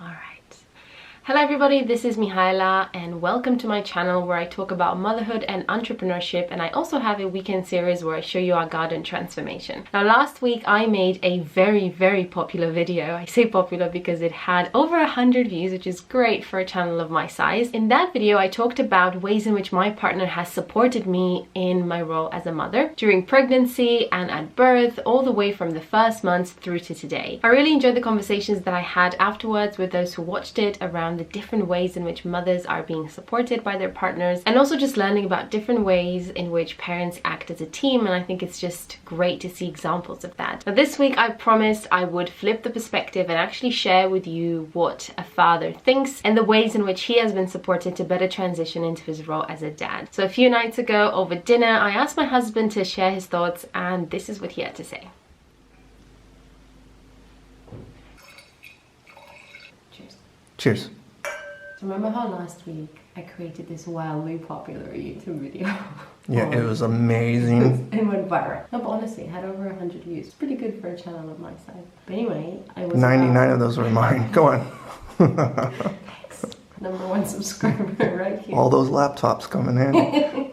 Alright. Hello everybody, this is Mihaela and welcome to my channel where I talk about motherhood and entrepreneurship, and I also have a weekend series where I show you our garden transformation. Now last week I made a very popular video. I say popular because it had over 100 views, which is great for a channel of my size. In that video I talked about ways in which my partner has supported me in my role as a mother during pregnancy and at birth, all the way from the first months through to today. I really enjoyed the conversations that I had afterwards with those who watched it around the different ways in which mothers are being supported by their partners, and also just learning about different ways in which parents act as a team, and I think it's just great to see examples of that. Now this week I promised I would flip the perspective and actually share with you what a father thinks and the ways in which he has been supported to better transition into his role as a dad. So a few nights ago over dinner I asked my husband to share his thoughts, and this is what he had to say. Cheers. Cheers. So remember how last week I created this wildly popular YouTube video? Yeah, it was amazing. It went viral. No, but honestly, it had over 100 views. It's pretty good for a channel of my size. But anyway, I was 99 of those were mine. Go on. Thanks. #1 subscriber right here. All those laptops coming in.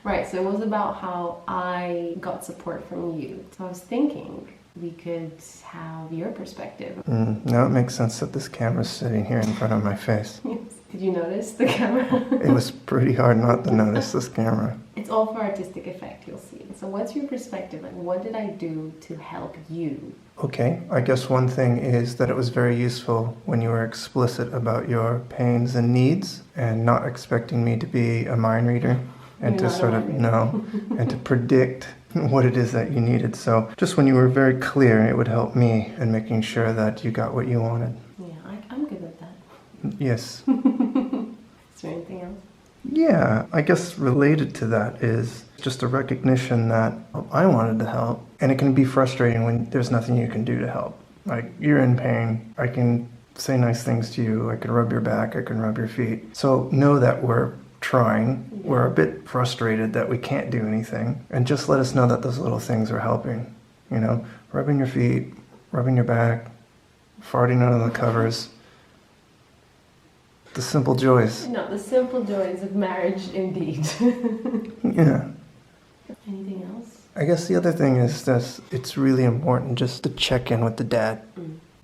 Right, so it was about how I got support from you. So I was thinking we could have your perspective. Now it makes sense that this camera's sitting here in front of my face. Yes. Did you notice the camera? It was pretty hard not to notice this camera. It's all for artistic effect, you'll see. So what's your perspective? Like, what did I do to help you? Okay, I guess one thing is that it was very useful when you were explicit about your pains and needs and not expecting me to be a mind reader and to sort of know and to predict what it is that you needed. So just when you were very clear, it would help me in making sure that you got what you wanted. Yeah, I'm good with that. Yes. Is there anything else? Yeah, I guess related to that is just a recognition that I wanted to help, and it can be frustrating when there's nothing you can do to help. Like, you're in pain, I can say nice things to you, I can rub your back, I can rub your feet. So know that we're trying. We're a bit frustrated that we can't do anything, and just let us know that those little things are helping. You know, rubbing your feet, rubbing your back, farting under the covers. The simple joys. No, the simple joys of marriage indeed. Yeah. Anything else? I guess the other thing is this, it's really important just to check in with the dad.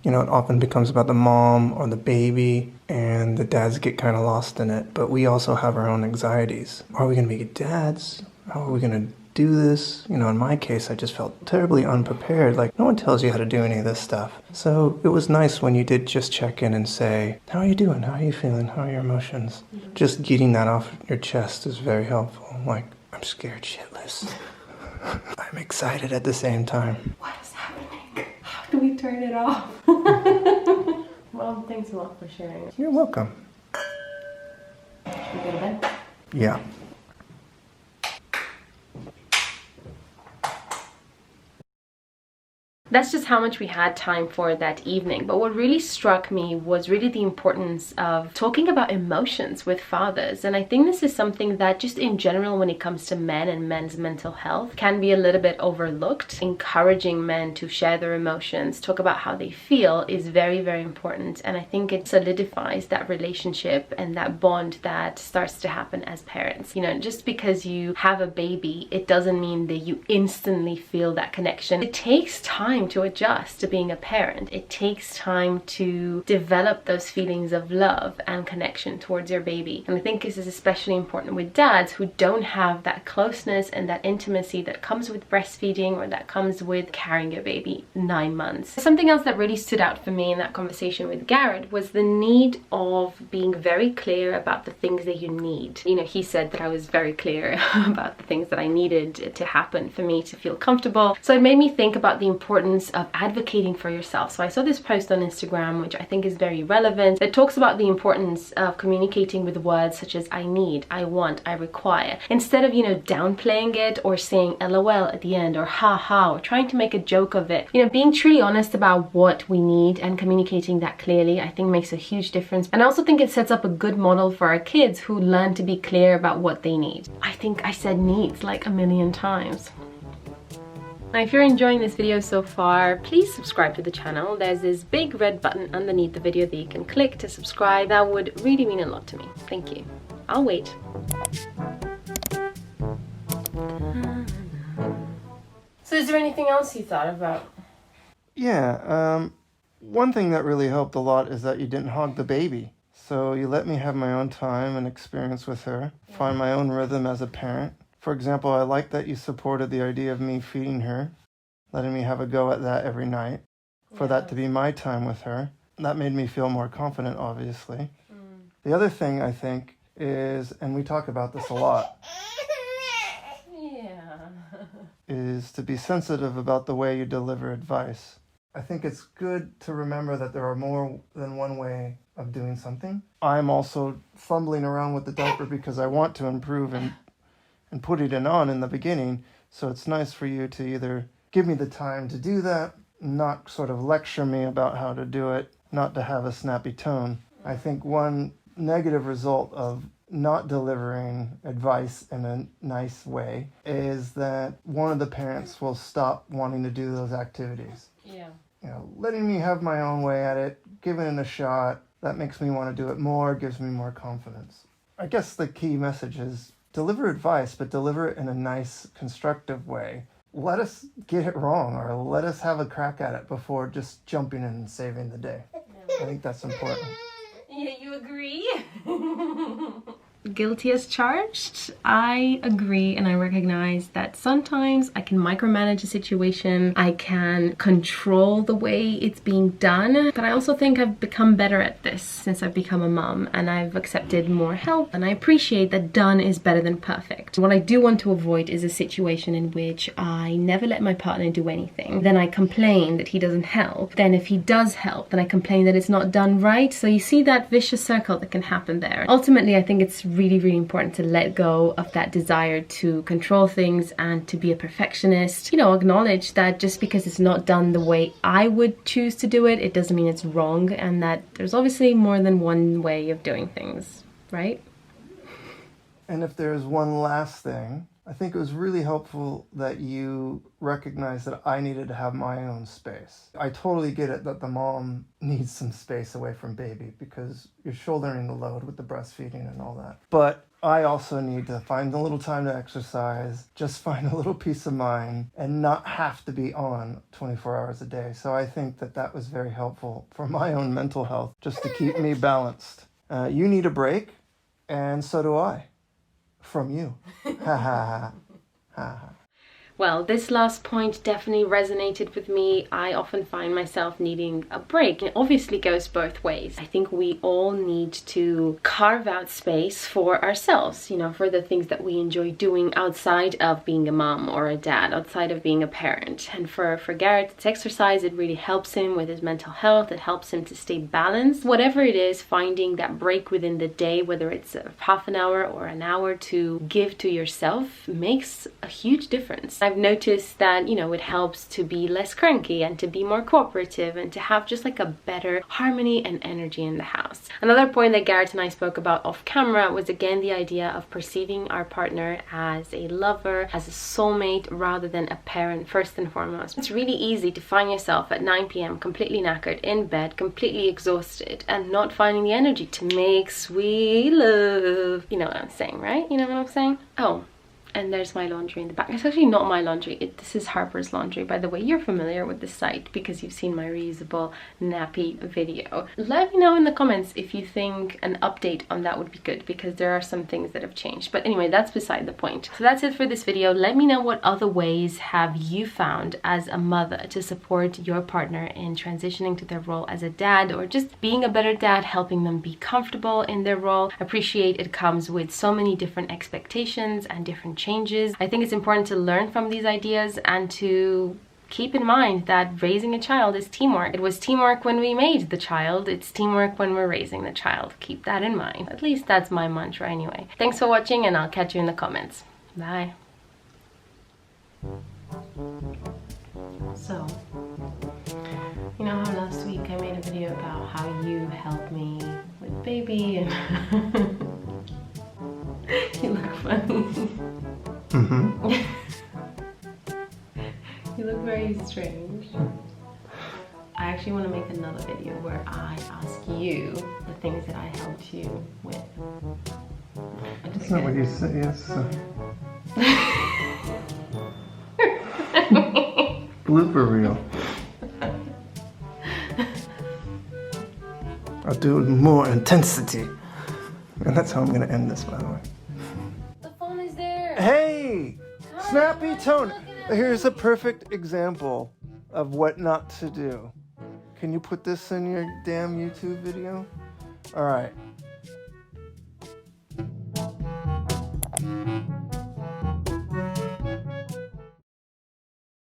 You know, it often becomes about the mom or the baby, and the dads get kind of lost in it, but we also have our own anxieties. Are we going to be good dads? How are we going to do this? You know, in my case, I just felt terribly unprepared. Like, no one tells you how to do any of this stuff. So it was nice when you did just check in and say, how are you doing? How are you feeling? How are your emotions? Just getting that off your chest is very helpful. Like, I'm scared shitless. I'm excited at the same time. What is happening? How do we turn it off? Well, thanks a lot for sharing. You're welcome. Should we go to bed? Yeah. That's just how much we had time for that evening. But what really struck me was really the importance of talking about emotions with fathers. And I think this is something that just in general, when it comes to men and men's mental health, can be a little bit overlooked. Encouraging men to share their emotions, talk about how they feel, is very important. And I think it solidifies that relationship and that bond that starts to happen as parents. You know, just because you have a baby, it doesn't mean that you instantly feel that connection. It takes time to adjust to being a parent. It takes time to develop those feelings of love and connection towards your baby. And I think this is especially important with dads who don't have that closeness and that intimacy that comes with breastfeeding or that comes with carrying your baby 9 months. Something else that really stood out for me in that conversation with Garrett was the need of being very clear about the things that you need. You know, he said that I was very clear about the things that I needed to happen for me to feel comfortable. So it made me think about the importance of advocating for yourself. So I saw this post on Instagram, which I think is very relevant. It talks about the importance of communicating with words such as I need, I want, I require. Instead of, you know, downplaying it or saying LOL at the end or ha ha or trying to make a joke of it. You know, being truly honest about what we need and communicating that clearly, I think makes a huge difference. And I also think it sets up a good model for our kids who learn to be clear about what they need. I think I said needs like a million times. Now, if you're enjoying this video so far, please subscribe to the channel. There's this big red button underneath the video that you can click to subscribe. That would really mean a lot to me. Thank you. I'll wait. So is there anything else you thought about? Yeah, one thing that really helped a lot is that you didn't hog the baby. So you let me have my own time and experience with her, find my own rhythm as a parent. For example, I like that you supported the idea of me feeding her, letting me have a go at that every night, for that to be my time with her. That made me feel more confident, obviously. The other thing I think is, and we talk about this a lot, is to be sensitive about the way you deliver advice. I think it's good to remember that there are more than one way of doing something. I'm also fumbling around with the diaper because I want to improve and put it on in the beginning. So it's nice for you to either give me the time to do that, not sort of lecture me about how to do it, not to have a snappy tone. I think one negative result of not delivering advice in a nice way is that one of the parents will stop wanting to do those activities. Yeah. You know, letting me have my own way at it, giving it a shot, that makes me want to do it more, gives me more confidence. I guess the key message is deliver advice, but deliver it in a nice, constructive way. Let us get it wrong, or let us have a crack at it before just jumping in and saving the day. I think that's important. Yeah, you agree? Guilty as charged. I agree, and I recognize that sometimes I can micromanage a situation, I can control the way it's being done, but I also think I've become better at this since I've become a mom, and I've accepted more help, and I appreciate that done is better than perfect. What I do want to avoid is a situation in which I never let my partner do anything, then I complain that he doesn't help, then if he does help, then I complain that it's not done right. So you see that vicious circle that can happen there. Ultimately, I think it's really important to let go of that desire to control things and to be a perfectionist. You know, acknowledge that just because it's not done the way I would choose to do it, it doesn't mean it's wrong, and that there's obviously more than one way of doing things, right? And if there's one last thing, I think it was really helpful that you recognized that I needed to have my own space. I totally get it that the mom needs some space away from baby because you're shouldering the load with the breastfeeding and all that. But I also need to find a little time to exercise, just find a little peace of mind, and not have to be on 24 hours a day. So I think that that was very helpful for my own mental health, just to keep me balanced. You need a break, and so do I. From you. Ha ha ha. Ha ha. Well, this last point definitely resonated with me. I often find myself needing a break. It obviously goes both ways. I think we all need to carve out space for ourselves, you know, for the things that we enjoy doing outside of being a mom or a dad, outside of being a parent. And for Garrett, it's exercise. It really helps him with his mental health. It helps him to stay balanced. Whatever it is, finding that break within the day, whether it's half an hour or an hour to give to yourself, makes a huge difference. I've noticed that, you know, it helps to be less cranky and to be more cooperative and to have just like a better harmony and energy in the house. Another point that Garrett and I spoke about off camera was again the idea of perceiving our partner as a lover, as a soulmate, rather than a parent first and foremost. It's really easy to find yourself at 9 p.m. completely knackered, in bed, completely exhausted, and not finding the energy to make sweet love. You know what I'm saying, right? You know what I'm saying? Oh. And there's my laundry in the back. It's actually not my laundry. This is Harper's laundry, by the way. You're familiar with the site because you've seen my reusable nappy video. Let me know in the comments if you think an update on that would be good, because there are some things that have changed. But anyway, that's beside the point. So that's it for this video. Let me know what other ways have you found as a mother to support your partner in transitioning to their role as a dad, or just being a better dad, helping them be comfortable in their role. I appreciate it comes with so many different expectations and different changes. I think it's important to learn from these ideas and to keep in mind that raising a child is teamwork. It was teamwork when we made the child. It's teamwork when we're raising the child. Keep that in mind. At least that's my mantra anyway. Thanks for watching, and I'll catch you in the comments. Bye. So, you know how last week I made a video about how you helped me with baby and you look funny. Mm-hmm. You strange. I actually want to make another video where I ask you the things that I helped you with. That's not what you said. Yes. Blooper reel. I'll do more intensity. And that's how I'm going to end this, by the way. The phone is there. Hey! Snappy tone. Here's a perfect example of what not to do. Can you put this in your damn YouTube video? All right.